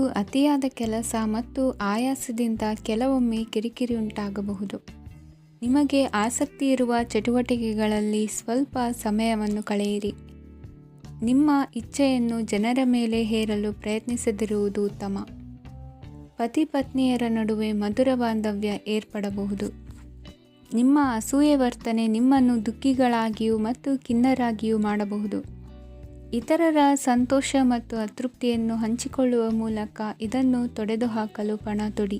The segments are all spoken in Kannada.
ಅತಿಯಾದ ಕೆಲಸ ಮತ್ತು ಆಯಾಸದಿಂದ ಕೆಲವೊಮ್ಮೆ ಕಿರಿಕಿರಿ ಉಂಟಾಗಬಹುದು. ನಿಮಗೆ ಆಸಕ್ತಿ ಇರುವ ಚಟುವಟಿಕೆಗಳಲ್ಲಿ ಸ್ವಲ್ಪ ಸಮಯವನ್ನು ಕಳೆಯಿರಿ. ನಿಮ್ಮ ಇಚ್ಛೆಯನ್ನು ಜನರ ಮೇಲೆ ಹೇರಲು ಪ್ರಯತ್ನಿಸದಿರುವುದು ಉತ್ತಮ. ಪತಿ ಪತ್ನಿಯರ ನಡುವೆ ಮಧುರ ಬಾಂಧವ್ಯ ಏರ್ಪಡಬಹುದು. ನಿಮ್ಮ ಅಸೂಯೆ ವರ್ತನೆ ನಿಮ್ಮನ್ನು ದುಃಖಿಗಳಾಗಿಯೂ ಮತ್ತು ಖಿನ್ನರಾಗಿಯೂ ಮಾಡಬಹುದು. ಇತರರ ಸಂತೋಷ ಮತ್ತು ಅತೃಪ್ತಿಯನ್ನು ಹಂಚಿಕೊಳ್ಳುವ ಮೂಲಕ ಇದನ್ನು ತೊಡೆದುಹಾಕಲು ಪಣ ತೊಡಿ.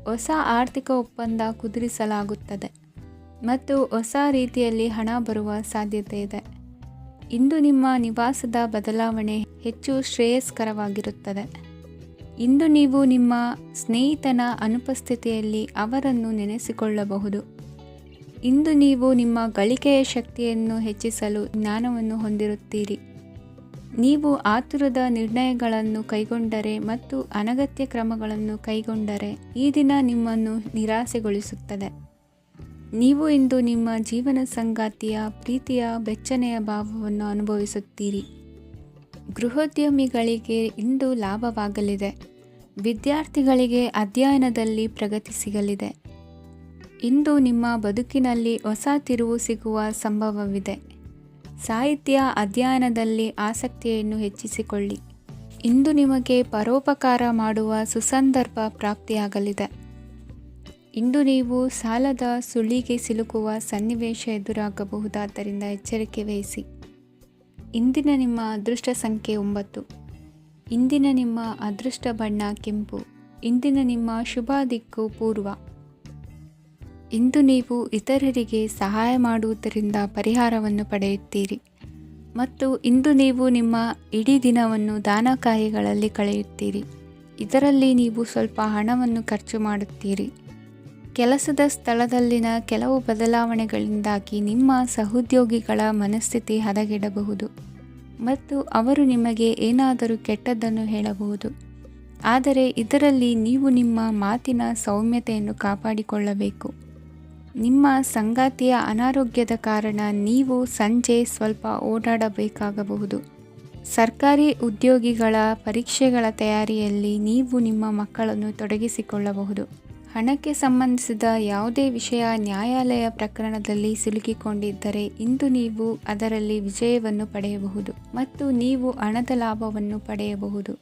ಹೊಸ ಆರ್ಥಿಕ ಒಪ್ಪಂದ ಕುದುರಿಸಲಾಗುತ್ತದೆ ಮತ್ತು ಹೊಸ ರೀತಿಯಲ್ಲಿ ಹಣ ಬರುವ ಸಾಧ್ಯತೆ ಇದೆ. ಇಂದು ನಿಮ್ಮ ನಿವಾಸದ ಬದಲಾವಣೆ ಹೆಚ್ಚು ಶ್ರೇಯಸ್ಕರವಾಗಿರುತ್ತದೆ. ಇಂದು ನೀವು ನಿಮ್ಮ ಸ್ನೇಹಿತನ ಅನುಪಸ್ಥಿತಿಯಲ್ಲಿ ಅವರನ್ನು ನೆನೆಸಿಕೊಳ್ಳಬಹುದು. ಇಂದು ನೀವು ನಿಮ್ಮ ಗಳಿಕೆಯ ಶಕ್ತಿಯನ್ನು ಹೆಚ್ಚಿಸಲು ಜ್ಞಾನವನ್ನು ಹೊಂದಿರುತ್ತೀರಿ. ನೀವು ಆತುರದ ನಿರ್ಣಯಗಳನ್ನು ಕೈಗೊಂಡರೆ ಮತ್ತು ಅನಗತ್ಯ ಕ್ರಮಗಳನ್ನು ಕೈಗೊಂಡರೆ ಈ ದಿನ ನಿಮ್ಮನ್ನು ನಿರಾಸೆಗೊಳಿಸುತ್ತದೆ. ನೀವು ಇಂದು ನಿಮ್ಮ ಜೀವನ ಸಂಗಾತಿಯ ಪ್ರೀತಿಯ ಬೆಚ್ಚನೆಯ ಭಾವವನ್ನು ಅನುಭವಿಸುತ್ತೀರಿ. ಗೃಹೋದ್ಯಮಿಗಳಿಗೆ ಇಂದು ಲಾಭವಾಗಲಿದೆ. ವಿದ್ಯಾರ್ಥಿಗಳಿಗೆ ಅಧ್ಯಯನದಲ್ಲಿ ಪ್ರಗತಿ ಸಿಗಲಿದೆ. ಇಂದು ನಿಮ್ಮ ಬದುಕಿನಲ್ಲಿ ಹೊಸ ತಿರುವು ಸಿಗುವ ಸಂಭವವಿದೆ. ಸಾಹಿತ್ಯ ಅಧ್ಯಯನದಲ್ಲಿ ಆಸಕ್ತಿಯನ್ನು ಹೆಚ್ಚಿಸಿಕೊಳ್ಳಿ. ಇಂದು ನಿಮಗೆ ಪರೋಪಕಾರ ಮಾಡುವ ಸುಸಂದರ್ಭ ಪ್ರಾಪ್ತಿಯಾಗಲಿದೆ. ಇಂದು ನೀವು ಸಾಲದ ಸುಳಿಗೆ ಸಿಲುಕುವ ಸನ್ನಿವೇಶ ಎದುರಾಗಬಹುದಾದ್ದರಿಂದ ಎಚ್ಚರಿಕೆ ವಹಿಸಿ. ಇಂದಿನ ನಿಮ್ಮ ಅದೃಷ್ಟ ಸಂಖ್ಯೆ 9. ಇಂದಿನ ನಿಮ್ಮ ಅದೃಷ್ಟ ಬಣ್ಣ ಕೆಂಪು. ಇಂದಿನ ನಿಮ್ಮ ಶುಭ ದಿಕ್ಕು ಪೂರ್ವ. ಇಂದು ನೀವು ಇತರರಿಗೆ ಸಹಾಯ ಮಾಡುವುದರಿಂದ ಪರಿಹಾರವನ್ನು ಪಡೆಯುತ್ತೀರಿ ಮತ್ತು ಇಂದು ನೀವು ನಿಮ್ಮ ಇಡೀ ದಿನವನ್ನು ದಾನ ಕಾರ್ಯಗಳಲ್ಲಿ ಕಳೆಯುತ್ತೀರಿ. ಇದರಲ್ಲಿ ನೀವು ಸ್ವಲ್ಪ ಹಣವನ್ನು ಖರ್ಚು ಮಾಡುತ್ತೀರಿ. ಕೆಲಸದ ಸ್ಥಳದಲ್ಲಿನ ಕೆಲವು ಬದಲಾವಣೆಗಳಿಂದಾಗಿ ನಿಮ್ಮ ಸಹೋದ್ಯೋಗಿಗಳ ಮನಸ್ಥಿತಿ ಹದಗೆಡಬಹುದು ಮತ್ತು ಅವರು ನಿಮಗೆ ಏನಾದರೂ ಕೆಟ್ಟದ್ದನ್ನು ಹೇಳಬಹುದು. ಆದರೆ ಇದರಲ್ಲಿ ನೀವು ನಿಮ್ಮ ಮಾತಿನ ಸೌಮ್ಯತೆಯನ್ನು ಕಾಪಾಡಿಕೊಳ್ಳಬೇಕು. ನಿಮ್ಮ ಸಂಗಾತಿಯ ಅನಾರೋಗ್ಯದ ಕಾರಣ ನೀವು ಸಂಜೆ ಸ್ವಲ್ಪ ಓಡಾಡಬೇಕಾಗಬಹುದು. ಸರ್ಕಾರಿ ಉದ್ಯೋಗಿಗಳ ಪರೀಕ್ಷೆಗಳ ತಯಾರಿಯಲ್ಲಿ ನೀವು ನಿಮ್ಮ ಮಕ್ಕಳನ್ನು ತೊಡಗಿಸಿಕೊಳ್ಳಬಹುದು. ಹಣಕ್ಕೆ ಸಂಬಂಧಿಸಿದ ಯಾವುದೇ ವಿಷಯ ನ್ಯಾಯಾಲಯ ಪ್ರಕರಣದಲ್ಲಿ ಸಿಲುಕಿಕೊಂಡಿದ್ದರೆ ಇಂದು ನೀವು ಅದರಲ್ಲಿ ವಿಜಯವನ್ನು ಪಡೆಯಬಹುದು ಮತ್ತು ನೀವು ಹಣದ ಲಾಭವನ್ನು ಪಡೆಯಬಹುದು.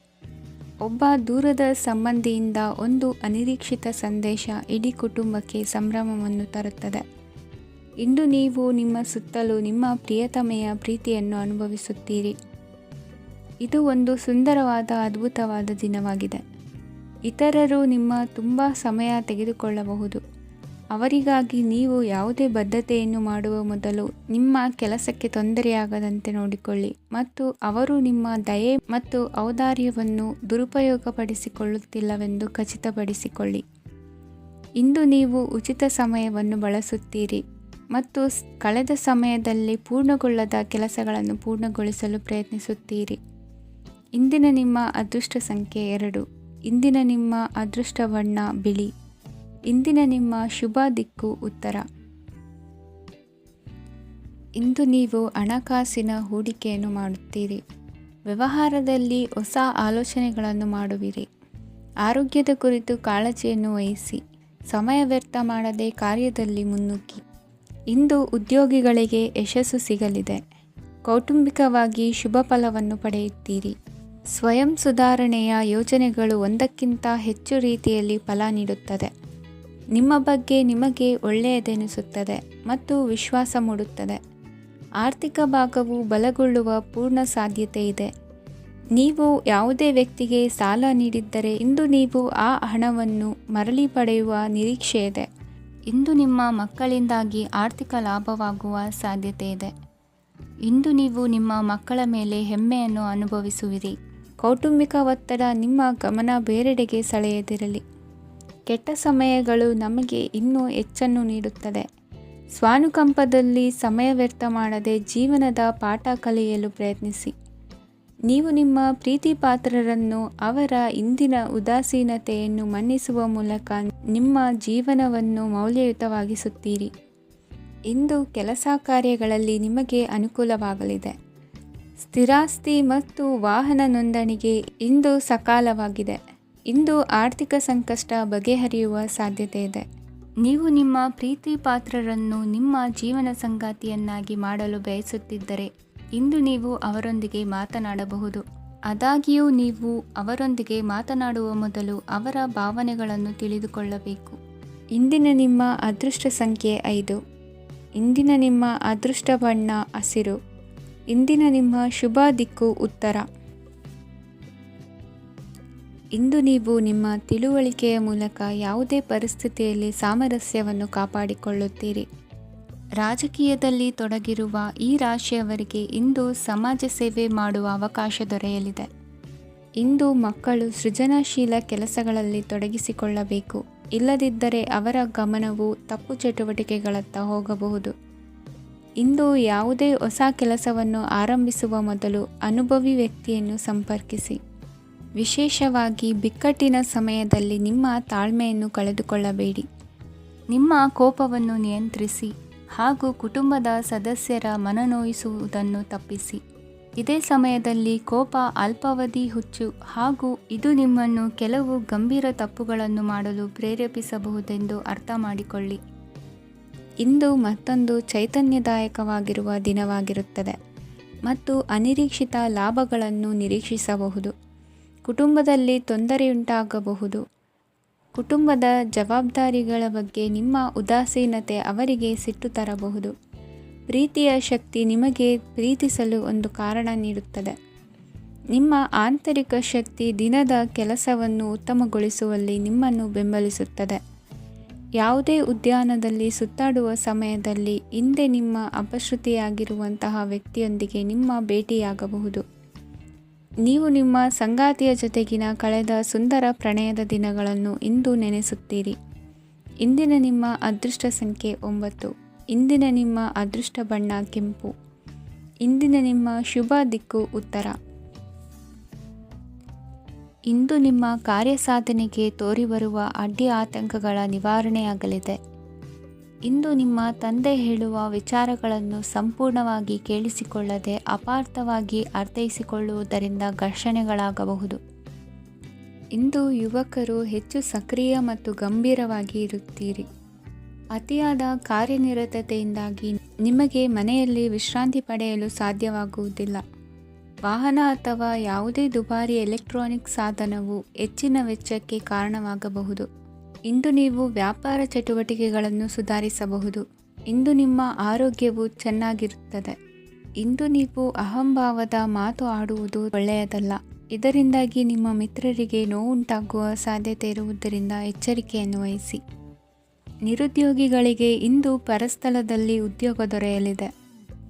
ಒಬ್ಬ ದೂರದ ಸಂಬಂಧಿಯಿಂದ ಒಂದು ಅನಿರೀಕ್ಷಿತ ಸಂದೇಶ ಇಡೀ ಕುಟುಂಬಕ್ಕೆ ಸಂಭ್ರಮವನ್ನು ತರುತ್ತದೆ. ಇಂದು ನೀವು ನಿಮ್ಮ ಸುತ್ತಲೂ ನಿಮ್ಮ ಪ್ರಿಯತಮೆಯ ಪ್ರೀತಿಯನ್ನು ಅನುಭವಿಸುತ್ತೀರಿ. ಇದು ಒಂದು ಸುಂದರವಾದ ಅದ್ಭುತವಾದ ದಿನವಾಗಿದೆ. ಇತರರು ನಿಮ್ಮ ತುಂಬ ಸಮಯ ತೆಗೆದುಕೊಳ್ಳಬಹುದು. ಅವರಿಗಾಗಿ ನೀವು ಯಾವುದೇ ಬದ್ಧತೆಯನ್ನು ಮಾಡುವ ಮೊದಲು ನಿಮ್ಮ ಕೆಲಸಕ್ಕೆ ತೊಂದರೆಯಾಗದಂತೆ ನೋಡಿಕೊಳ್ಳಿ ಮತ್ತು ಅವರು ನಿಮ್ಮ ದಯೆ ಮತ್ತು ಔದಾರ್ಯವನ್ನು ದುರುಪಯೋಗಪಡಿಸಿಕೊಳ್ಳುತ್ತಿಲ್ಲವೆಂದು ಖಚಿತಪಡಿಸಿಕೊಳ್ಳಿ. ಇಂದು ನೀವು ಉಚಿತ ಸಮಯವನ್ನು ಬಳಸುತ್ತೀರಿ ಮತ್ತು ಕಳೆದ ಸಮಯದಲ್ಲಿ ಪೂರ್ಣಗೊಳ್ಳದ ಕೆಲಸಗಳನ್ನು ಪೂರ್ಣಗೊಳಿಸಲು ಪ್ರಯತ್ನಿಸುತ್ತೀರಿ. ಇಂದಿನ ನಿಮ್ಮ ಅದೃಷ್ಟ ಸಂಖ್ಯೆ 2. ಇಂದಿನ ನಿಮ್ಮ ಅದೃಷ್ಟ ಬಣ್ಣ ಬಿಳಿ. ಇಂದಿನ ನಿಮ್ಮ ಶುಭ ದಿಕ್ಕು ಉತ್ತರ. ಇಂದು ನೀವು ಹಣಕಾಸಿನ ಹೂಡಿಕೆಯನ್ನು ಮಾಡುತ್ತೀರಿ. ವ್ಯವಹಾರದಲ್ಲಿ ಹೊಸ ಆಲೋಚನೆಗಳನ್ನು ಮಾಡುವಿರಿ. ಆರೋಗ್ಯದ ಕುರಿತು ಕಾಳಜಿಯನ್ನು ವಹಿಸಿ. ಸಮಯ ವ್ಯರ್ಥ ಮಾಡದೆ ಕಾರ್ಯದಲ್ಲಿ ಮುನ್ನುಗ್ಗಿ. ಇಂದು ಉದ್ಯೋಗಿಗಳಿಗೆ ಯಶಸ್ಸು ಸಿಗಲಿದೆ. ಕೌಟುಂಬಿಕವಾಗಿ ಶುಭ ಫಲವನ್ನು ಪಡೆಯುತ್ತೀರಿ. ಸ್ವಯಂ ಸುಧಾರಣೆಯ ಯೋಜನೆಗಳು ಒಂದಕ್ಕಿಂತ ಹೆಚ್ಚು ರೀತಿಯಲ್ಲಿ ಫಲ ನೀಡುತ್ತದೆ. ನಿಮ್ಮ ಬಗ್ಗೆ ನಿಮಗೆ ಒಳ್ಳೆಯದೆನಿಸುತ್ತದೆ ಮತ್ತು ವಿಶ್ವಾಸ ಮೂಡುತ್ತದೆ. ಆರ್ಥಿಕ ಭಾಗವು ಬಲಗೊಳ್ಳುವ ಪೂರ್ಣ ಸಾಧ್ಯತೆ ಇದೆ. ನೀವು ಯಾವುದೇ ವ್ಯಕ್ತಿಗೆ ಸಾಲ ನೀಡಿದ್ದರೆ ಇಂದು ನೀವು ಆ ಹಣವನ್ನು ಮರಳಿ ಪಡೆಯುವ ನಿರೀಕ್ಷೆ ಇದೆ. ಇಂದು ನಿಮ್ಮ ಮಕ್ಕಳಿಂದಾಗಿ ಆರ್ಥಿಕ ಲಾಭವಾಗುವ ಸಾಧ್ಯತೆ ಇದೆ. ಇಂದು ನೀವು ನಿಮ್ಮ ಮಕ್ಕಳ ಮೇಲೆ ಹೆಮ್ಮೆಯನ್ನು ಅನುಭವಿಸುವಿರಿ. ಕೌಟುಂಬಿಕ ಒತ್ತಡ ನಿಮ್ಮ ಗಮನ ಬೇರೆಡೆಗೆ ಸೆಳೆಯದಿರಲಿ. ಕೆಟ್ಟ ಸಮಯಗಳು ನಮಗೆ ಇನ್ನೂ ಹೆಚ್ಚನ್ನು ನೀಡುತ್ತದೆ. ಸ್ವಾನುಕಂಪದಲ್ಲಿ ಸಮಯ ವ್ಯರ್ಥ ಮಾಡದೆ ಜೀವನದ ಪಾಠ ಕಲಿಯಲು ಪ್ರಯತ್ನಿಸಿ. ನೀವು ನಿಮ್ಮ ಪ್ರೀತಿ ಪಾತ್ರರನ್ನು ಅವರ ಇಂದಿನ ಉದಾಸೀನತೆಯನ್ನು ಮನ್ನಿಸುವ ಮೂಲಕ ನಿಮ್ಮ ಜೀವನವನ್ನು ಮೌಲ್ಯಯುತವಾಗಿಸುತ್ತೀರಿ. ಇಂದು ಕೆಲಸ ಕಾರ್ಯಗಳಲ್ಲಿ ನಿಮಗೆ ಅನುಕೂಲವಾಗಲಿದೆ. ಸ್ಥಿರಾಸ್ತಿ ಮತ್ತು ವಾಹನ ನೋಂದಣಿಗೆ ಇಂದು ಸಕಾಲವಾಗಿದೆ. ಇಂದು ಆರ್ಥಿಕ ಸಂಕಷ್ಟ ಬಗೆಹರಿಯುವ ಸಾಧ್ಯತೆ ಇದೆ. ನೀವು ನಿಮ್ಮ ಪ್ರೀತಿ ಪಾತ್ರರನ್ನು ನಿಮ್ಮ ಜೀವನ ಸಂಗಾತಿಯನ್ನಾಗಿ ಮಾಡಲು ಬಯಸುತ್ತಿದ್ದರೆ ಇಂದು ನೀವು ಅವರೊಂದಿಗೆ ಮಾತನಾಡಬಹುದು. ಆದಾಗ್ಯೂ ನೀವು ಅವರೊಂದಿಗೆ ಮಾತನಾಡುವ ಮೊದಲು ಅವರ ಭಾವನೆಗಳನ್ನು ತಿಳಿದುಕೊಳ್ಳಬೇಕು. ಇಂದಿನ ನಿಮ್ಮ ಅದೃಷ್ಟ ಸಂಖ್ಯೆ 5. ಇಂದಿನ ನಿಮ್ಮ ಅದೃಷ್ಟ ಬಣ್ಣ ಹಸಿರು. ಇಂದಿನ ನಿಮ್ಮ ಶುಭ ದಿಕ್ಕು ಉತ್ತರ. ಇಂದು ನೀವು ನಿಮ್ಮ ತಿಳುವಳಿಕೆಯ ಮೂಲಕ ಯಾವುದೇ ಪರಿಸ್ಥಿತಿಯಲ್ಲಿ ಸಾಮರಸ್ಯವನ್ನು ಕಾಪಾಡಿಕೊಳ್ಳುತ್ತೀರಿ. ರಾಜಕೀಯದಲ್ಲಿ ತೊಡಗಿರುವ ಈ ರಾಶಿಯವರಿಗೆ ಇಂದು ಸಮಾಜ ಸೇವೆ ಮಾಡುವ ಅವಕಾಶ ದೊರೆಯಲಿದೆ. ಇಂದು ಮಕ್ಕಳು ಸೃಜನಶೀಲ ಕೆಲಸಗಳಲ್ಲಿ ತೊಡಗಿಸಿಕೊಳ್ಳಬೇಕು. ಇಲ್ಲದಿದ್ದರೆ ಅವರ ಗಮನವು ತಪ್ಪು ಚಟುವಟಿಕೆಗಳತ್ತ ಹೋಗಬಹುದು. ಇಂದು ಯಾವುದೇ ಹೊಸ ಕೆಲಸವನ್ನು ಆರಂಭಿಸುವ ಮೊದಲು ಅನುಭವಿ ವ್ಯಕ್ತಿಯನ್ನು ಸಂಪರ್ಕಿಸಿ. ವಿಶೇಷವಾಗಿ ಬಿಕ್ಕಟ್ಟಿನ ಸಮಯದಲ್ಲಿ ನಿಮ್ಮ ತಾಳ್ಮೆಯನ್ನು ಕಳೆದುಕೊಳ್ಳಬೇಡಿ. ನಿಮ್ಮ ಕೋಪವನ್ನು ನಿಯಂತ್ರಿಸಿ ಹಾಗೂ ಕುಟುಂಬದ ಸದಸ್ಯರ ಮನನೋಯಿಸುವುದನ್ನು ತಪ್ಪಿಸಿ. ಇದೇ ಸಮಯದಲ್ಲಿ ಕೋಪ ಅಲ್ಪಾವಧಿ ಹುಚ್ಚು ಹಾಗೂ ಇದು ನಿಮ್ಮನ್ನು ಕೆಲವು ಗಂಭೀರ ತಪ್ಪುಗಳನ್ನು ಮಾಡಲು ಪ್ರೇರೇಪಿಸಬಹುದೆಂದು ಅರ್ಥ ಮಾಡಿಕೊಳ್ಳಿ. ಇಂದು ಮತ್ತೊಂದು ಚೈತನ್ಯದಾಯಕವಾಗಿರುವ ದಿನವಾಗಿರುತ್ತದೆ ಮತ್ತು ಅನಿರೀಕ್ಷಿತ ಲಾಭಗಳನ್ನು ನಿರೀಕ್ಷಿಸಬಹುದು. ಕುಟುಂಬದಲ್ಲಿ ತೊಂದರೆಯುಂಟಾಗಬಹುದು. ಕುಟುಂಬದ ಜವಾಬ್ದಾರಿಗಳ ಬಗ್ಗೆ ನಿಮ್ಮ ಉದಾಸೀನತೆ ಅವರಿಗೆ ಸಿಟ್ಟು ತರಬಹುದು. ಪ್ರೀತಿಯ ಶಕ್ತಿ ನಿಮಗೆ ಪ್ರೀತಿಸಲು ಒಂದು ಕಾರಣ ನೀಡುತ್ತದೆ. ನಿಮ್ಮ ಆಂತರಿಕ ಶಕ್ತಿ ದಿನದ ಕೆಲಸವನ್ನು ಉತ್ತಮಗೊಳಿಸುವಲ್ಲಿ ನಿಮ್ಮನ್ನು ಬೆಂಬಲಿಸುತ್ತದೆ. ಯಾವುದೇ ಉದ್ಯಾನದಲ್ಲಿ ಸುತ್ತಾಡುವ ಸಮಯದಲ್ಲಿ ಹಿಂದೆ ನಿಮ್ಮ ಅಪಶ್ರುತಿಯಾಗಿರುವಂತಹ ವ್ಯಕ್ತಿಯೊಂದಿಗೆ ನಿಮ್ಮ ಭೇಟಿಯಾಗಬಹುದು. ನೀವು ನಿಮ್ಮ ಸಂಗಾತಿಯ ಜೊತೆಗಿನ ಕಳೆದ ಸುಂದರ ಪ್ರಣಯದ ದಿನಗಳನ್ನು ಇಂದು ನೆನೆಸುತ್ತೀರಿ. ಇಂದಿನ ನಿಮ್ಮ ಅದೃಷ್ಟ ಸಂಖ್ಯೆ 9. ಇಂದಿನ ನಿಮ್ಮ ಅದೃಷ್ಟ ಬಣ್ಣ ಕೆಂಪು. ಇಂದಿನ ನಿಮ್ಮ ಶುಭ ದಿಕ್ಕು ಉತ್ತರ. ಇಂದು ನಿಮ್ಮ ಕಾರ್ಯಸಾಧನೆಗೆ ತೋರಿಬರುವ ಅಡ್ಡಿ ಆತಂಕಗಳ ನಿವಾರಣೆಯಾಗಲಿದೆ. ಇಂದು ನಿಮ್ಮ ತಂದೆ ಹೇಳುವ ವಿಚಾರಗಳನ್ನು ಸಂಪೂರ್ಣವಾಗಿ ಕೇಳಿಸಿಕೊಳ್ಳದೆ ಅಪಾರ್ಥವಾಗಿ ಅರ್ಥೈಸಿಕೊಳ್ಳುವುದರಿಂದ ಘರ್ಷಣೆಗಳಾಗಬಹುದು. ಇಂದು ಯುವಕರು ಹೆಚ್ಚು ಸಕ್ರಿಯ ಮತ್ತು ಗಂಭೀರವಾಗಿ ಇರುತ್ತೀರಿ. ಅತಿಯಾದ ಕಾರ್ಯನಿರತತೆಯಿಂದಾಗಿ ನಿಮಗೆ ಮನೆಯಲ್ಲಿ ವಿಶ್ರಾಂತಿ ಪಡೆಯಲು ಸಾಧ್ಯವಾಗುವುದಿಲ್ಲ. ವಾಹನ ಅಥವಾ ಯಾವುದೇ ದುಬಾರಿ ಎಲೆಕ್ಟ್ರಾನಿಕ್ ಸಾಧನವು ಹೆಚ್ಚಿನ ವೆಚ್ಚಕ್ಕೆ ಕಾರಣವಾಗಬಹುದು. ಇಂದು ನೀವು ವ್ಯಾಪಾರ ಚಟುವಟಿಕೆಗಳನ್ನು ಸುಧಾರಿಸಬಹುದು. ಇಂದು ನಿಮ್ಮ ಆರೋಗ್ಯವು ಚೆನ್ನಾಗಿರುತ್ತದೆ. ಇಂದು ನೀವು ಅಹಂಭಾವದ ಮಾತು ಆಡುವುದು ಒಳ್ಳೆಯದಲ್ಲ. ಇದರಿಂದಾಗಿ ನಿಮ್ಮ ಮಿತ್ರರಿಗೆ ನೋವುಂಟಾಗುವ ಸಾಧ್ಯತೆ ಇರುವುದರಿಂದ ಎಚ್ಚರಿಕೆಯನ್ನು ವಹಿಸಿ. ನಿರುದ್ಯೋಗಿಗಳಿಗೆ ಇಂದು ಪರಸ್ಥಳದಲ್ಲಿ ಉದ್ಯೋಗ ದೊರೆಯಲಿದೆ.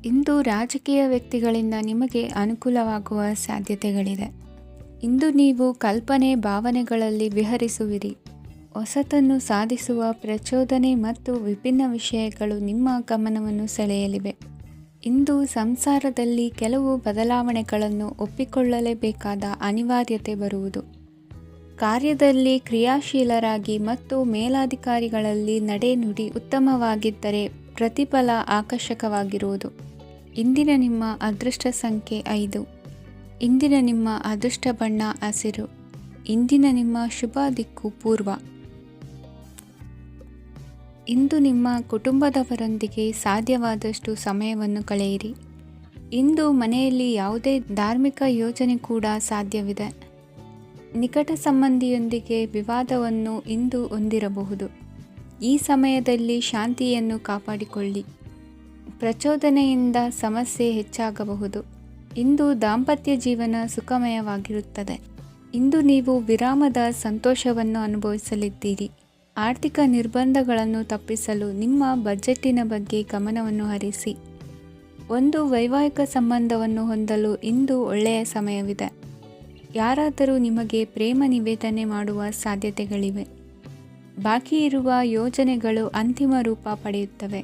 ಇಂದು ರಾಜಕೀಯ ವ್ಯಕ್ತಿಗಳಿಂದ ನಿಮಗೆ ಅನುಕೂಲವಾಗುವ ಸಾಧ್ಯತೆಗಳಿದೆ. ಇಂದು ನೀವು ಕಲ್ಪನೆ ಭಾವನೆಗಳಲ್ಲಿ ವಿಹರಿಸುವಿರಿ. ಹೊಸತನ್ನು ಸಾಧಿಸುವ ಪ್ರಚೋದನೆ ಮತ್ತು ವಿಭಿನ್ನ ವಿಷಯಗಳು ನಿಮ್ಮ ಗಮನವನ್ನು ಸೆಳೆಯಲಿವೆ. ಇಂದು ಸಂಸಾರದಲ್ಲಿ ಕೆಲವು ಬದಲಾವಣೆಗಳನ್ನು ಒಪ್ಪಿಕೊಳ್ಳಲೇಬೇಕಾದ ಅನಿವಾರ್ಯತೆ ಬರುವುದು. ಕಾರ್ಯದಲ್ಲಿ ಕ್ರಿಯಾಶೀಲರಾಗಿ ಮತ್ತು ಮೇಲಾಧಿಕಾರಿಗಳಲ್ಲಿ ನಡೆನುಡಿ ಉತ್ತಮವಾಗಿದ್ದರೆ ಪ್ರತಿಫಲ ಆಕರ್ಷಕವಾಗಿರುವುದು. ಇಂದಿನ ನಿಮ್ಮ ಅದೃಷ್ಟ ಸಂಖ್ಯೆ 5. ಇಂದಿನ ನಿಮ್ಮ ಅದೃಷ್ಟ ಬಣ್ಣ ಹಸಿರು. ಇಂದಿನ ನಿಮ್ಮ ಶುಭ ದಿಕ್ಕು ಪೂರ್ವ. ಇಂದು ನಿಮ್ಮ ಕುಟುಂಬದವರೊಂದಿಗೆ ಸಾಧ್ಯವಾದಷ್ಟು ಸಮಯವನ್ನು ಕಳೆಯಿರಿ. ಇಂದು ಮನೆಯಲ್ಲಿ ಯಾವುದೇ ಧಾರ್ಮಿಕ ಯೋಜನೆ ಕೂಡ ಸಾಧ್ಯವಿದೆ. ನಿಕಟ ಸಂಬಂಧಿಯೊಂದಿಗೆ ವಿವಾದವನ್ನು ಇಂದು ಹೊಂದಿರಬಹುದು. ಈ ಸಮಯದಲ್ಲಿ ಶಾಂತಿಯನ್ನು ಕಾಪಾಡಿಕೊಳ್ಳಿ. ಪ್ರಚೋದನೆಯಿಂದ ಸಮಸ್ಯೆ ಹೆಚ್ಚಾಗಬಹುದು. ಇಂದು ದಾಂಪತ್ಯ ಜೀವನ ಸುಖಮಯವಾಗಿರುತ್ತದೆ. ಇಂದು ನೀವು ವಿರಾಮದ ಸಂತೋಷವನ್ನು ಅನುಭವಿಸಲಿದ್ದೀರಿ. ಆರ್ಥಿಕ ನಿರ್ಬಂಧಗಳನ್ನು ತಪ್ಪಿಸಲು ನಿಮ್ಮ ಬಜೆಟ್ಟಿನ ಬಗ್ಗೆ ಗಮನವನ್ನು ಹರಿಸಿ. ಒಂದು ವೈವಾಹಿಕ ಸಂಬಂಧವನ್ನು ಹೊಂದಲು ಇಂದು ಒಳ್ಳೆಯ ಸಮಯವಿದೆ. ಯಾರಾದರೂ ನಿಮಗೆ ಪ್ರೇಮ ನಿವೇದನೆ ಮಾಡುವ ಸಾಧ್ಯತೆಗಳಿವೆ. ಬಾಕಿ ಇರುವ ಯೋಜನೆಗಳು ಅಂತಿಮ ರೂಪ ಪಡೆಯುತ್ತವೆ.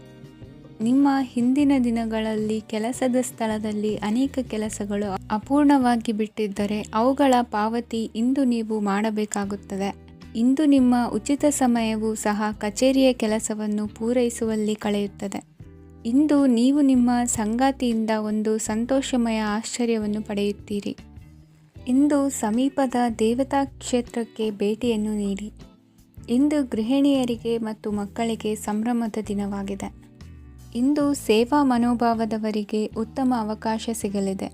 ನಿಮ್ಮ ಹಿಂದಿನ ದಿನಗಳಲ್ಲಿ ಕೆಲಸದ ಸ್ಥಳದಲ್ಲಿ ಅನೇಕ ಕೆಲಸಗಳು ಅಪೂರ್ಣವಾಗಿ ಬಿಟ್ಟಿದ್ದರೆ ಅವುಗಳ ಪಾವತಿ ಇಂದು ನೀವು ಮಾಡಬೇಕಾಗುತ್ತದೆ. ಇಂದು ನಿಮ್ಮ ಉಚಿತ ಸಮಯವು ಸಹ ಕಚೇರಿಯ ಕೆಲಸವನ್ನು ಪೂರೈಸುವಲ್ಲಿ ಕಳೆಯುತ್ತದೆ. ಇಂದು ನೀವು ನಿಮ್ಮ ಸಂಗಾತಿಯಿಂದ ಒಂದು ಸಂತೋಷಮಯ ಆಶ್ಚರ್ಯವನ್ನು ಪಡೆಯುತ್ತೀರಿ. ಇಂದು ಸಮೀಪದ ದೇವತಾ ಕ್ಷೇತ್ರಕ್ಕೆ ಭೇಟಿಯನ್ನು ನೀಡಿ. ಇಂದು ಗೃಹಿಣಿಯರಿಗೆ ಮತ್ತು ಮಕ್ಕಳಿಗೆ ಸಂಭ್ರಮದ ದಿನವಾಗಿದೆ. ಇಂದು ಸೇವಾ ಮನೋಭಾವದವರಿಗೆ ಉತ್ತಮ ಅವಕಾಶ ಸಿಗಲಿದೆ.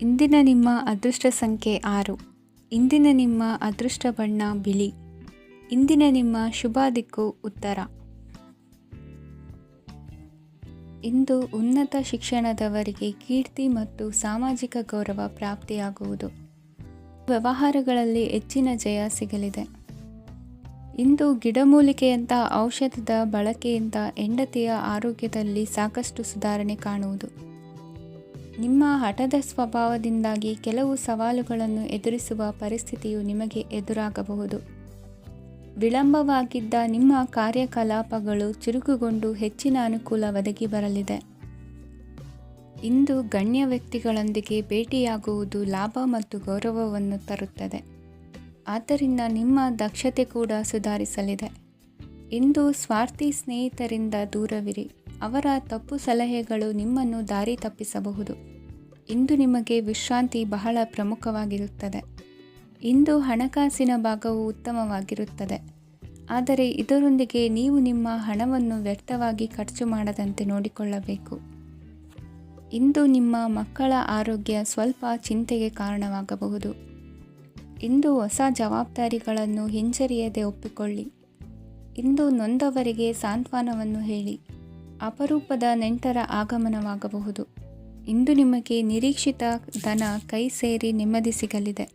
ಇಂದಿನ ನಿಮ್ಮ ಅದೃಷ್ಟ ಸಂಖ್ಯೆ 6. ಇಂದಿನ ನಿಮ್ಮ ಅದೃಷ್ಟ ಬಣ್ಣ ಬಿಳಿ. ಇಂದಿನ ನಿಮ್ಮ ಶುಭ ದಿಕ್ಕು ಉತ್ತರ. ಇಂದು ಉನ್ನತ ಶಿಕ್ಷಣದವರಿಗೆ ಕೀರ್ತಿ ಮತ್ತು ಸಾಮಾಜಿಕ ಗೌರವ ಪ್ರಾಪ್ತಿಯಾಗುವುದು. ವ್ಯವಹಾರಗಳಲ್ಲಿ ಹೆಚ್ಚಿನ ಜಯ ಸಿಗಲಿದೆ. ಇಂದು ಗಿಡಮೂಲಿಕೆಯಂಥ ಔಷಧದ ಬಳಕೆಯಿಂದ ಹೆಂಡತಿಯ ಆರೋಗ್ಯದಲ್ಲಿ ಸಾಕಷ್ಟು ಸುಧಾರಣೆ ಕಾಣುವುದು. ನಿಮ್ಮ ಹಠದ ಸ್ವಭಾವದಿಂದಾಗಿ ಕೆಲವು ಸವಾಲುಗಳನ್ನು ಎದುರಿಸುವ ಪರಿಸ್ಥಿತಿಯು ನಿಮಗೆ ಎದುರಾಗಬಹುದು. ವಿಳಂಬವಾಗಿದ್ದ ನಿಮ್ಮ ಕಾರ್ಯಕಲಾಪಗಳು ಚುರುಕುಗೊಂಡು ಹೆಚ್ಚಿನ ಅನುಕೂಲ ಒದಗಿ ಬರಲಿದೆ. ಇಂದು ಗಣ್ಯ ವ್ಯಕ್ತಿಗಳೊಂದಿಗೆ ಭೇಟಿಯಾಗುವುದು ಲಾಭ ಮತ್ತು ಗೌರವವನ್ನು ತರುತ್ತದೆ. ಆದ್ದರಿಂದ ನಿಮ್ಮ ದಕ್ಷತೆ ಕೂಡ ಸುಧಾರಿಸಲಿದೆ. ಇಂದು ಸ್ವಾರ್ಥಿ ಸ್ನೇಹಿತರಿಂದ ದೂರವಿರಿ. ಅವರ ತಪ್ಪು ಸಲಹೆಗಳು ನಿಮ್ಮನ್ನು ದಾರಿ ತಪ್ಪಿಸಬಹುದು. ಇಂದು ನಿಮಗೆ ವಿಶ್ರಾಂತಿ ಬಹಳ ಪ್ರಮುಖವಾಗಿರುತ್ತದೆ. ಇಂದು ಹಣಕಾಸಿನ ಭಾಗವು ಉತ್ತಮವಾಗಿರುತ್ತದೆ. ಆದರೆ ಇದರೊಂದಿಗೆ ನೀವು ನಿಮ್ಮ ಹಣವನ್ನು ವ್ಯರ್ಥವಾಗಿ ಖರ್ಚು ಮಾಡದಂತೆ ನೋಡಿಕೊಳ್ಳಬೇಕು. ಇಂದು ನಿಮ್ಮ ಮಕ್ಕಳ ಆರೋಗ್ಯ ಸ್ವಲ್ಪ ಚಿಂತೆಗೆ ಕಾರಣವಾಗಬಹುದು. ಇಂದು ಹೊಸ ಜವಾಬ್ದಾರಿಗಳನ್ನು ಹಿಂಜರಿಯದೆ ಒಪ್ಪಿಕೊಳ್ಳಿ. ಇಂದು ನೊಂದವರಿಗೆ ಸಾಂತ್ವನವನ್ನು ಹೇಳಿ. ಅಪರೂಪದ ನೆಂಟರ ಆಗಮನವಾಗಬಹುದು. ಇಂದು ನಿಮಗೆ ನಿರೀಕ್ಷಿತ ಧನ ಕೈ ಸೇರಿ ನೆಮ್ಮದಿ ಸಿಗಲಿದೆ.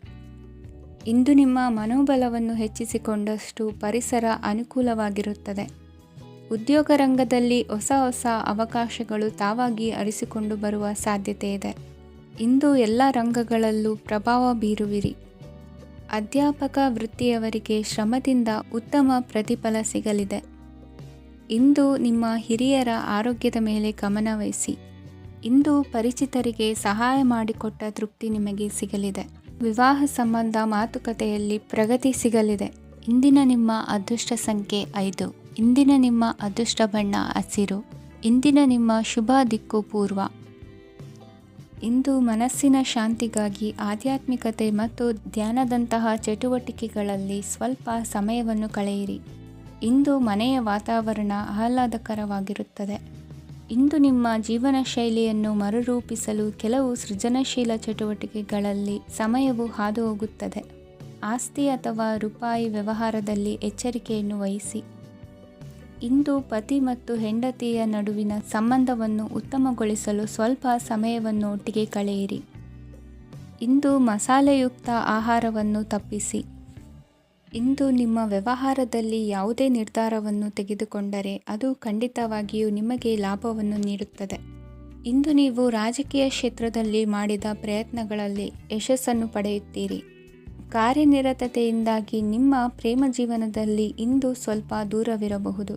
ಇಂದು ನಿಮ್ಮ ಮನೋಬಲವನ್ನು ಹೆಚ್ಚಿಸಿಕೊಂಡಷ್ಟು ಪರಿಸರ ಅನುಕೂಲವಾಗಿರುತ್ತದೆ. ಉದ್ಯೋಗ ರಂಗದಲ್ಲಿ ಹೊಸ ಹೊಸ ಅವಕಾಶಗಳು ತಾವಾಗಿ ಅರಿಸಿಕೊಂಡು ಬರುವ ಸಾಧ್ಯತೆ ಇದೆ. ಇಂದು ಎಲ್ಲ ರಂಗಗಳಲ್ಲೂ ಪ್ರಭಾವ ಬೀರುವಿರಿ. ಅಧ್ಯಾಪಕ ವೃತ್ತಿಯವರಿಗೆ ಶ್ರಮದಿಂದ ಉತ್ತಮ ಪ್ರತಿಫಲ ಸಿಗಲಿದೆ. ಇಂದು ನಿಮ್ಮ ಹಿರಿಯರ ಆರೋಗ್ಯದ ಮೇಲೆ ಗಮನವಹಿಸಿ. ಇಂದು ಪರಿಚಿತರಿಗೆ ಸಹಾಯ ಮಾಡಿಕೊಟ್ಟ ತೃಪ್ತಿ ನಿಮಗೆ ಸಿಗಲಿದೆ. ವಿವಾಹ ಸಂಬಂಧ ಮಾತುಕತೆಯಲ್ಲಿ ಪ್ರಗತಿ ಸಿಗಲಿದೆ. ಇಂದಿನ ನಿಮ್ಮ ಅದೃಷ್ಟ ಸಂಖ್ಯೆ 5. ಇಂದಿನ ನಿಮ್ಮ ಅದೃಷ್ಟ ಬಣ್ಣ ಹಸಿರು. ಇಂದಿನ ನಿಮ್ಮ ಶುಭ ದಿಕ್ಕು ಪೂರ್ವ. ಇಂದು ಮನಸ್ಸಿನ ಶಾಂತಿಗಾಗಿ ಆಧ್ಯಾತ್ಮಿಕತೆ ಮತ್ತು ಧ್ಯಾನದಂತಹ ಚಟುವಟಿಕೆಗಳಲ್ಲಿ ಸ್ವಲ್ಪ ಸಮಯವನ್ನು ಕಳೆಯಿರಿ. ಇಂದು ಮನೆಯ ವಾತಾವರಣ ಆಹ್ಲಾದಕರವಾಗಿರುತ್ತದೆ. ಇಂದು ನಿಮ್ಮ ಜೀವನ ಶೈಲಿಯನ್ನು ಮರುರೂಪಿಸಲು ಕೆಲವು ಸೃಜನಶೀಲ ಚಟುವಟಿಕೆಗಳಲ್ಲಿ ಸಮಯವು ಹಾದುಹೋಗುತ್ತದೆ. ಆಸ್ತಿ ಅಥವಾ ರೂಪಾಯಿ ವ್ಯವಹಾರದಲ್ಲಿ ಎಚ್ಚರಿಕೆಯನ್ನು ವಹಿಸಿ. ಇಂದು ಪತಿ ಮತ್ತು ಹೆಂಡತಿಯ ನಡುವಿನ ಸಂಬಂಧವನ್ನು ಉತ್ತಮಗೊಳಿಸಲು ಸ್ವಲ್ಪ ಸಮಯವನ್ನು ಒಟ್ಟಿಗೆ ಕಳೆಯಿರಿ. ಇಂದು ಮಸಾಲೆಯುಕ್ತ ಆಹಾರವನ್ನು ತಪ್ಪಿಸಿ. ಇಂದು ನಿಮ್ಮ ವ್ಯವಹಾರದಲ್ಲಿ ಯಾವುದೇ ನಿರ್ಧಾರವನ್ನು ತೆಗೆದುಕೊಂಡರೆ ಅದು ಖಂಡಿತವಾಗಿಯೂ ನಿಮಗೆ ಲಾಭವನ್ನು ನೀಡುತ್ತದೆ. ಇಂದು ನೀವು ರಾಜಕೀಯ ಕ್ಷೇತ್ರದಲ್ಲಿ ಮಾಡಿದ ಪ್ರಯತ್ನಗಳಲ್ಲಿ ಯಶಸ್ಸನ್ನು ಪಡೆಯುತ್ತೀರಿ. ಕಾರ್ಯನಿರತತೆಯಿಂದಾಗಿ ನಿಮ್ಮ ಪ್ರೇಮ ಜೀವನದಲ್ಲಿ ಇಂದು ಸ್ವಲ್ಪ ದೂರವಿರಬಹುದು.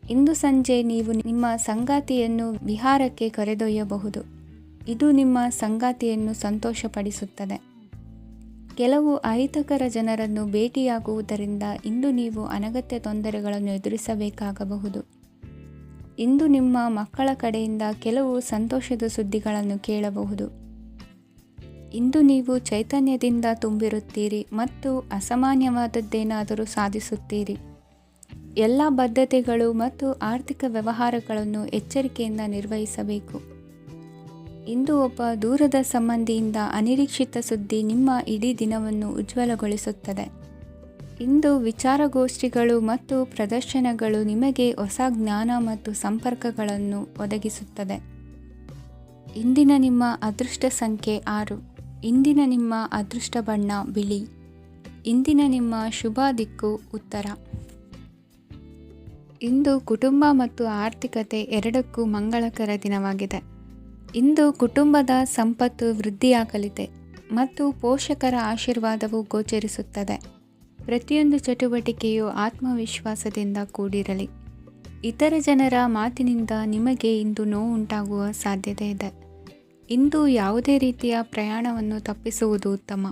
ಇಂದು ಸಂಜೆ ನೀವು ನಿಮ್ಮ ಸಂಗಾತಿಯನ್ನು ವಿಹಾರಕ್ಕೆ ಕರೆದೊಯ್ಯಬಹುದು. ಇದು ನಿಮ್ಮ ಸಂಗಾತಿಯನ್ನು ಸಂತೋಷಪಡಿಸುತ್ತದೆ. ಕೆಲವು ಅಹಿತಕರ ಜನರನ್ನು ಭೇಟಿಯಾಗುವುದರಿಂದ ಇಂದು ನೀವು ಅನಗತ್ಯ ತೊಂದರೆಗಳನ್ನು ಎದುರಿಸಬೇಕಾಗಬಹುದು. ಇಂದು ನಿಮ್ಮ ಮಕ್ಕಳ ಕಡೆಯಿಂದ ಕೆಲವು ಸಂತೋಷದ ಸುದ್ದಿಗಳನ್ನು ಕೇಳಬಹುದು. ಇಂದು ನೀವು ಚೈತನ್ಯದಿಂದ ತುಂಬಿರುತ್ತೀರಿ ಮತ್ತು ಅಸಾಮಾನ್ಯವಾದದ್ದೇನಾದರೂ ಸಾಧಿಸುತ್ತೀರಿ. ಎಲ್ಲ ಬದ್ಧತೆಗಳು ಮತ್ತು ಆರ್ಥಿಕ ವ್ಯವಹಾರಗಳನ್ನು ಎಚ್ಚರಿಕೆಯಿಂದ ನಿರ್ವಹಿಸಬೇಕು. ಇಂದು ಒಬ್ಬ ದೂರದ ಸಂಬಂಧಿಯಿಂದ ಅನಿರೀಕ್ಷಿತ ಸುದ್ದಿ ನಿಮ್ಮ ಇಡೀ ದಿನವನ್ನು ಉಜ್ವಲಗೊಳಿಸುತ್ತದೆ. ಇಂದು ವಿಚಾರಗೋಷ್ಠಿಗಳು ಮತ್ತು ಪ್ರದರ್ಶನಗಳು ನಿಮಗೆ ಹೊಸ ಜ್ಞಾನ ಮತ್ತು ಸಂಪರ್ಕಗಳನ್ನು ಒದಗಿಸುತ್ತದೆ. ಇಂದಿನ ನಿಮ್ಮ ಅದೃಷ್ಟ ಸಂಖ್ಯೆ 6. ಇಂದಿನ ನಿಮ್ಮ ಅದೃಷ್ಟ ಬಣ್ಣ ಬಿಳಿ. ಇಂದಿನ ನಿಮ್ಮ ಶುಭ ದಿಕ್ಕು ಉತ್ತರ. ಇಂದು ಕುಟುಂಬ ಮತ್ತು ಆರ್ಥಿಕತೆ ಎರಡಕ್ಕೂ ಮಂಗಳಕರ ದಿನವಾಗಿದೆ. ಇಂದು ಕುಟುಂಬದ ಸಂಪತ್ತು ವೃದ್ಧಿಯಾಗಲಿದೆ ಮತ್ತು ಪೋಷಕರ ಆಶೀರ್ವಾದವು ಗೋಚರಿಸುತ್ತದೆ. ಪ್ರತಿಯೊಂದು ಚಟುವಟಿಕೆಯು ಆತ್ಮವಿಶ್ವಾಸದಿಂದ ಕೂಡಿರಲಿ. ಇತರ ಜನರ ಮಾತಿನಿಂದ ನಿಮಗೆ ಇಂದು ನೋವು ಉಂಟಾಗುವ ಸಾಧ್ಯತೆ ಇದೆ. ಇಂದು ಯಾವುದೇ ರೀತಿಯ ಪ್ರಯಾಣವನ್ನು ತಪ್ಪಿಸುವುದು ಉತ್ತಮ.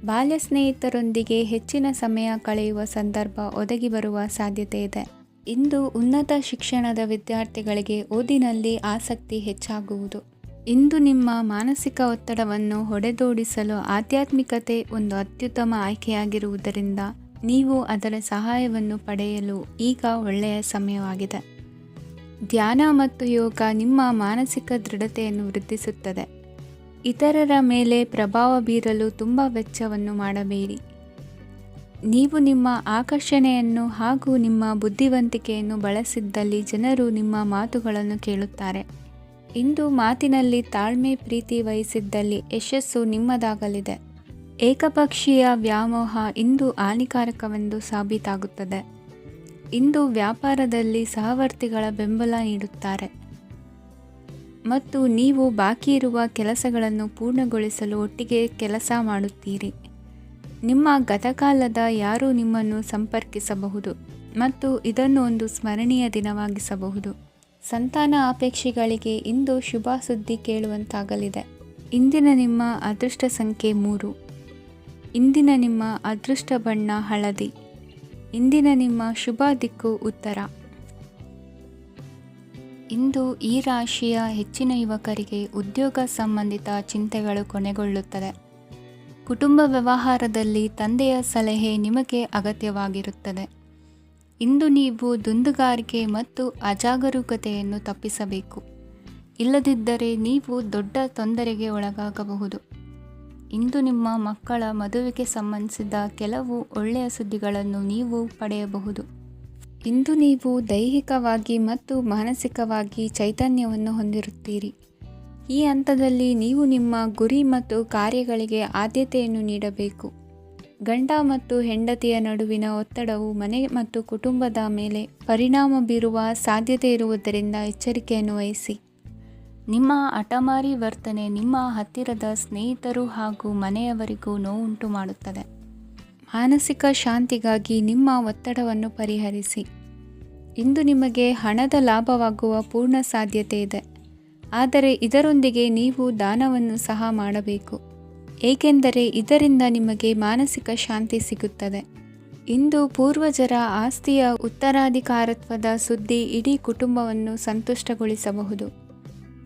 ಬಾಲ್ಯ ಸ್ನೇಹಿತರೊಂದಿಗೆ ಹೆಚ್ಚಿನ ಸಮಯ ಕಳೆಯುವ ಸಂದರ್ಭ ಒದಗಿ ಬರುವ ಸಾಧ್ಯತೆ ಇದೆ. ಇಂದು ಉನ್ನತ ಶಿಕ್ಷಣದ ವಿದ್ಯಾರ್ಥಿಗಳಿಗೆ ಓದಿನಲ್ಲಿ ಆಸಕ್ತಿ ಹೆಚ್ಚಾಗುವುದು. ಇಂದು ನಿಮ್ಮ ಮಾನಸಿಕ ಒತ್ತಡವನ್ನು ಹೊಡೆದೋಡಿಸಲು ಆಧ್ಯಾತ್ಮಿಕತೆ ಒಂದು ಅತ್ಯುತ್ತಮ ಆಯ್ಕೆಯಾಗಿರುವುದರಿಂದ ನೀವು ಅದರ ಸಹಾಯವನ್ನು ಪಡೆಯಲು ಈಗ ಒಳ್ಳೆಯ ಸಮಯವಾಗಿದೆ. ಧ್ಯಾನ ಮತ್ತು ಯೋಗ ನಿಮ್ಮ ಮಾನಸಿಕ ದೃಢತೆಯನ್ನು ವೃದ್ಧಿಸುತ್ತದೆ. ಇತರರ ಮೇಲೆ ಪ್ರಭಾವ ಬೀರಲು ತುಂಬ ವೆಚ್ಚವನ್ನು ಮಾಡಬೇಡಿ. ನೀವು ನಿಮ್ಮ ಆಕರ್ಷಣೆಯನ್ನು ಹಾಗೂ ನಿಮ್ಮ ಬುದ್ಧಿವಂತಿಕೆಯನ್ನು ಬಳಸಿದ್ದಲ್ಲಿ ಜನರು ನಿಮ್ಮ ಮಾತುಗಳನ್ನು ಕೇಳುತ್ತಾರೆ. ಇಂದು ಮಾತಿನಲ್ಲಿ ತಾಳ್ಮೆ ಪ್ರೀತಿ ವಹಿಸಿದ್ದಲ್ಲಿ ಯಶಸ್ಸು ನಿಮ್ಮದಾಗಲಿದೆ. ಏಕಪಕ್ಷೀಯ ವ್ಯಾಮೋಹ ಇಂದು ಹಾನಿಕಾರಕವೆಂದು ಸಾಬೀತಾಗುತ್ತದೆ. ಇಂದು ವ್ಯಾಪಾರದಲ್ಲಿ ಸಹವರ್ತಿಗಳ ಬೆಂಬಲ ನೀಡುತ್ತಾರೆ ಮತ್ತು ನೀವು ಬಾಕಿ ಇರುವ ಕೆಲಸಗಳನ್ನು ಪೂರ್ಣಗೊಳಿಸಲು ಒಟ್ಟಿಗೆ ಕೆಲಸ ಮಾಡುತ್ತೀರಿ. ನಿಮ್ಮ ಗತಕಾಲದ ಯಾರೂ ನಿಮ್ಮನ್ನು ಸಂಪರ್ಕಿಸಬಹುದು ಮತ್ತು ಇದನ್ನು ಒಂದು ಸ್ಮರಣೀಯ ದಿನವಾಗಿಸಬಹುದು. ಸಂತಾನ ಅಪೇಕ್ಷಿಗಳಿಗೆ ಇಂದು ಶುಭ ಸುದ್ದಿ ಕೇಳುವಂತಾಗಲಿದೆ. ಇಂದಿನ ನಿಮ್ಮ ಅದೃಷ್ಟ ಸಂಖ್ಯೆ 3. ಇಂದಿನ ನಿಮ್ಮ ಅದೃಷ್ಟ ಬಣ್ಣ ಹಳದಿ. ಇಂದಿನ ನಿಮ್ಮ ಶುಭ ದಿಕ್ಕು ಉತ್ತರ. ಇಂದು ಈ ರಾಶಿಯ ಹೆಚ್ಚಿನ ಯುವಕರಿಗೆ ಉದ್ಯೋಗ ಸಂಬಂಧಿತ ಚಿಂತೆಗಳು ಕೊನೆಗೊಳ್ಳುತ್ತದೆ. ಕುಟುಂಬ ವ್ಯವಹಾರದಲ್ಲಿ ತಂದೆಯ ಸಲಹೆ ನಿಮಗೆ ಅಗತ್ಯವಾಗಿರುತ್ತದೆ. ಇಂದು ನೀವು ದುಂದುಗಾರಿಕೆ ಮತ್ತು ಅಜಾಗರೂಕತೆಯನ್ನು ತಪ್ಪಿಸಬೇಕು. ಇಲ್ಲದಿದ್ದರೆ ನೀವು ದೊಡ್ಡ ತೊಂದರೆಗೆ ಒಳಗಾಗಬಹುದು. ಇಂದು ನಿಮ್ಮ ಮಕ್ಕಳ ಮದುವೆಗೆ ಸಂಬಂಧಿಸಿದ ಕೆಲವು ಒಳ್ಳೆಯ ಸುದ್ದಿಗಳನ್ನು ನೀವು ಪಡೆಯಬಹುದು. ಇಂದು ನೀವು ದೈಹಿಕವಾಗಿ ಮತ್ತು ಮಾನಸಿಕವಾಗಿ ಚೈತನ್ಯವನ್ನು ಹೊಂದಿರುತ್ತೀರಿ. ಈ ಹಂತದಲ್ಲಿ ನೀವು ನಿಮ್ಮ ಗುರಿ ಮತ್ತು ಕಾರ್ಯಗಳಿಗೆ ಆದ್ಯತೆಯನ್ನು ನೀಡಬೇಕು. ಗಂಡ ಮತ್ತು ಹೆಂಡತಿಯ ನಡುವಿನ ಒತ್ತಡವು ಮನೆ ಮತ್ತು ಕುಟುಂಬದ ಮೇಲೆ ಪರಿಣಾಮ ಬೀರುವ ಸಾಧ್ಯತೆ ಇರುವುದರಿಂದ ಎಚ್ಚರಿಕೆಯನ್ನು ವಹಿಸಿ. ನಿಮ್ಮ ಹಠಮಾರಿ ವರ್ತನೆ ನಿಮ್ಮ ಹತ್ತಿರದ ಸ್ನೇಹಿತರು ಹಾಗೂ ಮನೆಯವರಿಗೂ ನೋವುಂಟು ಮಾಡುತ್ತದೆ. ಮಾನಸಿಕ ಶಾಂತಿಗಾಗಿ ನಿಮ್ಮ ಒತ್ತಡವನ್ನು ಪರಿಹರಿಸಿ. ಇಂದು ನಿಮಗೆ ಹಣದ ಲಾಭವಾಗುವ ಪೂರ್ಣ ಸಾಧ್ಯತೆ ಇದೆ. ಆದರೆ ಇದರೊಂದಿಗೆ ನೀವು ದಾನವನ್ನು ಸಹ ಮಾಡಬೇಕು, ಏಕೆಂದರೆ ಇದರಿಂದ ನಿಮಗೆ ಮಾನಸಿಕ ಶಾಂತಿ ಸಿಗುತ್ತದೆ. ಇಂದು ಪೂರ್ವಜರ ಆಸ್ತಿಯ ಉತ್ತರಾಧಿಕಾರತ್ವದ ಸುದ್ದಿ ಇಡೀ ಕುಟುಂಬವನ್ನು ಸಂತುಷ್ಟಗೊಳಿಸಬಹುದು.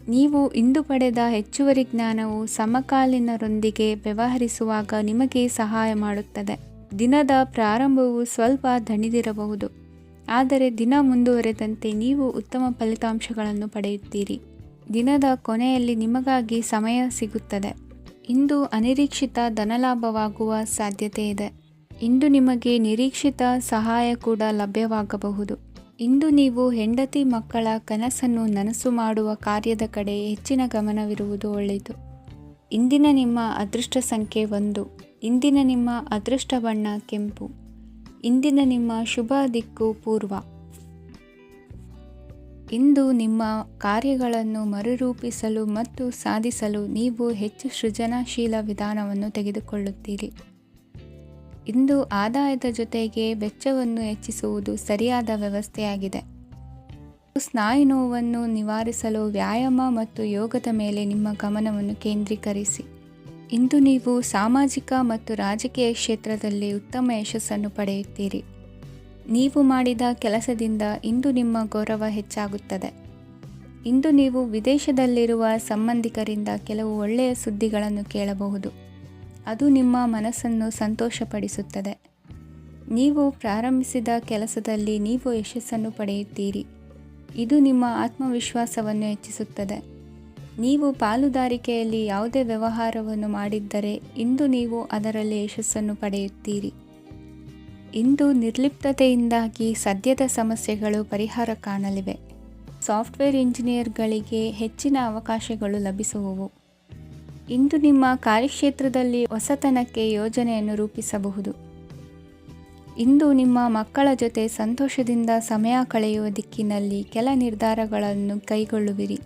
ನೀವು ಇಂದು ಪಡೆದ ಹೆಚ್ಚುವರಿ ಜ್ಞಾನವು ಸಮಕಾಲೀನರೊಂದಿಗೆ ವ್ಯವಹರಿಸುವಾಗ ನಿಮಗೆ ಸಹಾಯ ಮಾಡುತ್ತದೆ. ದಿನದ ಪ್ರಾರಂಭವು ಸ್ವಲ್ಪ ದಣಿದಿರಬಹುದು, ಆದರೆ ದಿನ ಮುಂದುವರೆದಂತೆ ನೀವು ಉತ್ತಮ ಫಲಿತಾಂಶಗಳನ್ನು ಪಡೆಯುತ್ತೀರಿ. ದಿನದ ಕೊನೆಯಲ್ಲಿ ನಿಮಗಾಗಿ ಸಮಯ ಸಿಗುತ್ತದೆ. ಇಂದು ಅನಿರೀಕ್ಷಿತ ಧನಲಾಭವಾಗುವ ಸಾಧ್ಯತೆ ಇದೆ. ಇಂದು ನಿಮಗೆ ನಿರೀಕ್ಷಿತ ಸಹಾಯ ಕೂಡ ಲಭ್ಯವಾಗಬಹುದು. ಇಂದು ನೀವು ಹೆಂಡತಿ ಮಕ್ಕಳ ಕನಸನ್ನು ನನಸು ಮಾಡುವ ಕಾರ್ಯದ ಕಡೆ ಹೆಚ್ಚಿನ ಗಮನವಿರುವುದು ಒಳ್ಳೆಯದು. ಇಂದಿನ ನಿಮ್ಮ ಅದೃಷ್ಟ ಸಂಖ್ಯೆ 1. ಇಂದಿನ ನಿಮ್ಮ ಅದೃಷ್ಟ ಬಣ್ಣ ಕೆಂಪು. ಇಂದಿನ ನಿಮ್ಮ ಶುಭ ದಿಕ್ಕು ಪೂರ್ವ. ಇಂದು ನಿಮ್ಮ ಕಾರ್ಯಗಳನ್ನು ಮರುರೂಪಿಸಲು ಮತ್ತು ಸಾಧಿಸಲು ನೀವು ಹೆಚ್ಚು ಸೃಜನಶೀಲ ವಿಧಾನವನ್ನು ತೆಗೆದುಕೊಳ್ಳುತ್ತೀರಿ. ಇಂದು ಆದಾಯದ ಜೊತೆಗೆ ವೆಚ್ಚವನ್ನು ಹೆಚ್ಚಿಸುವುದು ಸರಿಯಾದ ವ್ಯವಸ್ಥೆಯಾಗಿದೆ. ಸ್ನಾಯು ನೋವನ್ನು ನಿವಾರಿಸಲು ವ್ಯಾಯಾಮ ಮತ್ತು ಯೋಗದ ಮೇಲೆ ನಿಮ್ಮ ಗಮನವನ್ನು ಕೇಂದ್ರೀಕರಿಸಿ. ಇಂದು ನೀವು ಸಾಮಾಜಿಕ ಮತ್ತು ರಾಜಕೀಯ ಕ್ಷೇತ್ರದಲ್ಲಿ ಉತ್ತಮ ಯಶಸ್ಸನ್ನು ಪಡೆಯುತ್ತೀರಿ. ನೀವು ಮಾಡಿದ ಕೆಲಸದಿಂದ ಇಂದು ನಿಮ್ಮ ಗೌರವ ಹೆಚ್ಚಾಗುತ್ತದೆ. ಇಂದು ನೀವು ವಿದೇಶದಲ್ಲಿರುವ ಸಂಬಂಧಿಕರಿಂದ ಕೆಲವು ಒಳ್ಳೆಯ ಸುದ್ದಿಗಳನ್ನು ಕೇಳಬಹುದು. ಅದು ನಿಮ್ಮ ಮನಸ್ಸನ್ನು ಸಂತೋಷಪಡಿಸುತ್ತದೆ. ನೀವು ಪ್ರಾರಂಭಿಸಿದ ಕೆಲಸದಲ್ಲಿ ನೀವು ಯಶಸ್ಸನ್ನು ಪಡೆಯುತ್ತೀರಿ. ಇದು ನಿಮ್ಮ ಆತ್ಮವಿಶ್ವಾಸವನ್ನು ಹೆಚ್ಚಿಸುತ್ತದೆ. ನೀವು ಪಾಲುದಾರಿಕೆಯಲ್ಲಿ ಯಾವುದೇ ವ್ಯವಹಾರವನ್ನು ಮಾಡಿದ್ದರೆ ಇಂದು ನೀವು ಅದರಲ್ಲಿ ಯಶಸ್ಸನ್ನು ಪಡೆಯುತ್ತೀರಿ. ಇಂದು ನಿರ್ಲಿಪ್ತತೆಯಿಂದಾಗಿ ಸದ್ಯದ ಸಮಸ್ಯೆಗಳು ಪರಿಹಾರ ಕಾಣಲಿವೆ. ಸಾಫ್ಟ್ವೇರ್ ಇಂಜಿನಿಯರ್ಗಳಿಗೆ ಹೆಚ್ಚಿನ ಅವಕಾಶಗಳು ಲಭಿಸುವವು. ಇಂದು ನಿಮ್ಮ ಕಾರ್ಯಕ್ಷೇತ್ರದಲ್ಲಿ ಹೊಸತನಕ್ಕೆ ಯೋಜನೆಯನ್ನು ರೂಪಿಸಬಹುದು. ಇಂದು ನಿಮ್ಮ ಮಕ್ಕಳ ಜೊತೆ ಸಂತೋಷದಿಂದ ಸಮಯ ಕಳೆಯುವ ದಿಕ್ಕಿನಲ್ಲಿ ಕೆಲ ನಿರ್ಧಾರಗಳನ್ನು ಕೈಗೊಳ್ಳುವಿರಿ.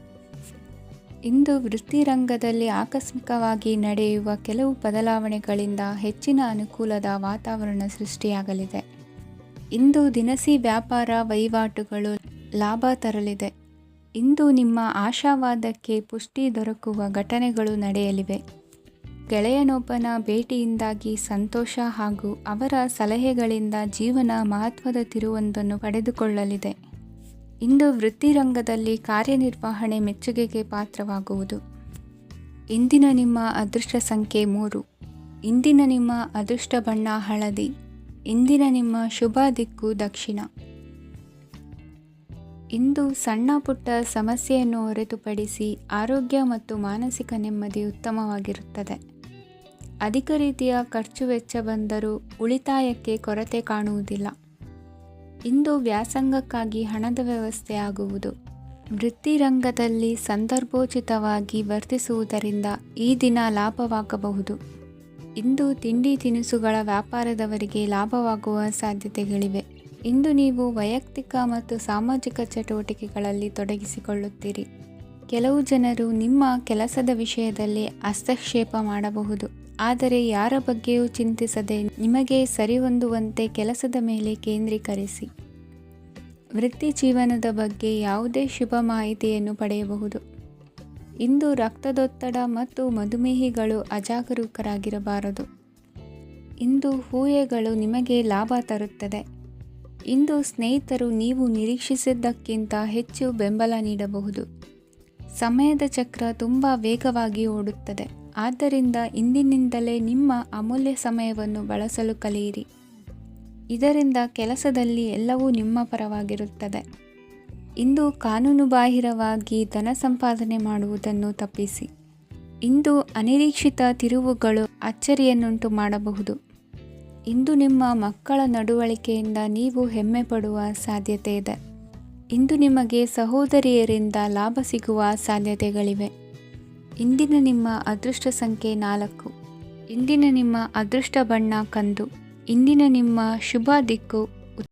ಇಂದು ವೃತ್ತಿರಂಗದಲ್ಲಿ ಆಕಸ್ಮಿಕವಾಗಿ ನಡೆಯುವ ಕೆಲವು ಬದಲಾವಣೆಗಳಿಂದ ಹೆಚ್ಚಿನ ಅನುಕೂಲದ ವಾತಾವರಣ ಸೃಷ್ಟಿಯಾಗಲಿದೆ. ಇಂದು ದಿನಸಿ ವ್ಯಾಪಾರ ವಹಿವಾಟುಗಳು ಲಾಭ ತರಲಿದೆ. ಇಂದು ನಿಮ್ಮ ಆಶಾವಾದಕ್ಕೆ ಪುಷ್ಟಿ ದೊರಕುವ ಘಟನೆಗಳು ನಡೆಯಲಿವೆ. ಗೆಳೆಯನೊಬ್ಬನ ಭೇಟಿಯಿಂದಾಗಿ ಸಂತೋಷ ಹಾಗೂ ಅವರ ಸಲಹೆಗಳಿಂದ ಜೀವನ ಮಹತ್ವದ ತಿರುವೊಂದನ್ನು ಪಡೆದುಕೊಳ್ಳಲಿದೆ. ಇಂದು ವೃತ್ತಿರಂಗದಲ್ಲಿ ಕಾರ್ಯನಿರ್ವಹಣೆ ಮೆಚ್ಚುಗೆಗೆ ಪಾತ್ರವಾಗುವುದು. ಇಂದಿನ ನಿಮ್ಮ ಅದೃಷ್ಟ ಸಂಖ್ಯೆ 3. ಇಂದಿನ ನಿಮ್ಮ ಅದೃಷ್ಟ ಬಣ್ಣ ಹಳದಿ. ಇಂದಿನ ನಿಮ್ಮ ಶುಭ ದಿಕ್ಕು ದಕ್ಷಿಣ. ಇಂದು ಸಣ್ಣ ಪುಟ್ಟ ಸಮಸ್ಯೆಯನ್ನು ಹೊರತುಪಡಿಸಿ ಆರೋಗ್ಯ ಮತ್ತು ಮಾನಸಿಕ ನೆಮ್ಮದಿ ಉತ್ತಮವಾಗಿರುತ್ತದೆ. ಅಧಿಕ ರೀತಿಯ ಖರ್ಚು ವೆಚ್ಚ ಬಂದರೂ ಉಳಿತಾಯಕ್ಕೆ ಕೊರತೆ ಕಾಣುವುದಿಲ್ಲ. ಇಂದು ವ್ಯಾಸಂಗಕ್ಕಾಗಿ ಹಣದ ವ್ಯವಸ್ಥೆ ಆಗುವುದು. ವೃತ್ತಿರಂಗದಲ್ಲಿ ಸಂದರ್ಭೋಚಿತವಾಗಿ ವರ್ತಿಸುವುದರಿಂದ ಈ ದಿನ ಲಾಭವಾಗಬಹುದು. ಇಂದು ತಿಂಡಿ ತಿನಿಸುಗಳ ವ್ಯಾಪಾರದವರಿಗೆ ಲಾಭವಾಗುವ ಸಾಧ್ಯತೆಗಳಿವೆ. ಇಂದು ನೀವು ವೈಯಕ್ತಿಕ ಮತ್ತು ಸಾಮಾಜಿಕ ಚಟುವಟಿಕೆಗಳಲ್ಲಿ ತೊಡಗಿಸಿಕೊಳ್ಳುತ್ತೀರಿ. ಕೆಲವು ಜನರು ನಿಮ್ಮ ಕೆಲಸದ ವಿಷಯದಲ್ಲಿ ಹಸ್ತಕ್ಷೇಪ ಮಾಡಬಹುದು, ಆದರೆ ಯಾರ ಬಗ್ಗೆಯೂ ಚಿಂತಿಸದೆ ನಿಮಗೆ ಸರಿಹೊಂದುವಂತೆ ಕೆಲಸದ ಮೇಲೆ ಕೇಂದ್ರೀಕರಿಸಿ. ವೃತ್ತಿ ಜೀವನದ ಬಗ್ಗೆ ಯಾವುದೇ ಶುಭ ಮಾಹಿತಿಯನ್ನು ಪಡೆಯಬಹುದು. ಇಂದು ರಕ್ತದೊತ್ತಡ ಮತ್ತು ಮಧುಮೇಹಿಗಳು ಅಜಾಗರೂಕರಾಗಿರಬಾರದು. ಇಂದು ಊಹೆಗಳು ನಿಮಗೆ ಲಾಭ ತರುತ್ತದೆ. ಇಂದು ಸ್ನೇಹಿತರು ನೀವು ನಿರೀಕ್ಷಿಸಿದ್ದಕ್ಕಿಂತ ಹೆಚ್ಚು ಬೆಂಬಲ ನೀಡಬಹುದು. ಸಮಯದ ಚಕ್ರ ತುಂಬ ವೇಗವಾಗಿ ಓಡುತ್ತದೆ. ಆದ್ದರಿಂದ ಇಂದಿನಿಂದಲೇ ನಿಮ್ಮ ಅಮೂಲ್ಯ ಸಮಯವನ್ನು ಬಳಸಲು ಕಲಿಯಿರಿ. ಇದರಿಂದ ಕೆಲಸದಲ್ಲಿ ಎಲ್ಲವೂ ನಿಮ್ಮ ಪರವಾಗಿರುತ್ತದೆ. ಇಂದು ಕಾನೂನುಬಾಹಿರವಾಗಿ ಧನ ಸಂಪಾದನೆ ಮಾಡುವುದನ್ನು ತಪ್ಪಿಸಿ. ಇಂದು ಅನಿರೀಕ್ಷಿತ ತಿರುವುಗಳು ಅಚ್ಚರಿಯನ್ನುಂಟು ಮಾಡಬಹುದು. ಇಂದು ನಿಮ್ಮ ಮಕ್ಕಳ ನಡವಳಿಕೆಯಿಂದ ನೀವು ಹೆಮ್ಮೆ ಪಡುವ ಸಾಧ್ಯತೆ ಇದೆ. ಇಂದು ನಿಮಗೆ ಸಹೋದರಿಯರಿಂದ ಲಾಭ ಸಿಗುವ ಸಾಧ್ಯತೆಗಳಿವೆ. ಇಂದಿನ ನಿಮ್ಮ ಅದೃಷ್ಟ ಸಂಖ್ಯೆ 4. ಇಂದಿನ ನಿಮ್ಮ ಅದೃಷ್ಟ ಬಣ್ಣ ಕಂದು. ಇಂದಿನ ನಿಮ್ಮ ಶುಭ ದಿಕ್ಕು